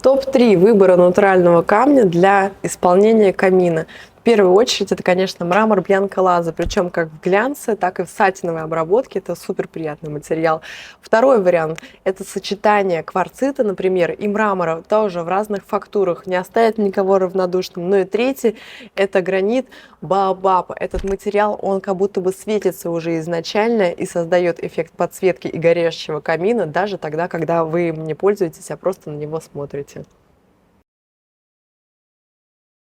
Топ-3 выбора натурального камня для исполнения камина. В первую очередь это, конечно, мрамор Бьянка Лаза, причем как в глянце, так и в сатиновой обработке. Это супер приятный материал. Второй вариант – это сочетание кварцита, например, и мрамора, тоже в разных фактурах, не оставит никого равнодушным. Ну и третий – это гранит Баобаб. Этот материал, он как будто бы светится уже изначально и создает эффект подсветки и горящего камина даже тогда, когда вы им не пользуетесь, а просто на него смотрите.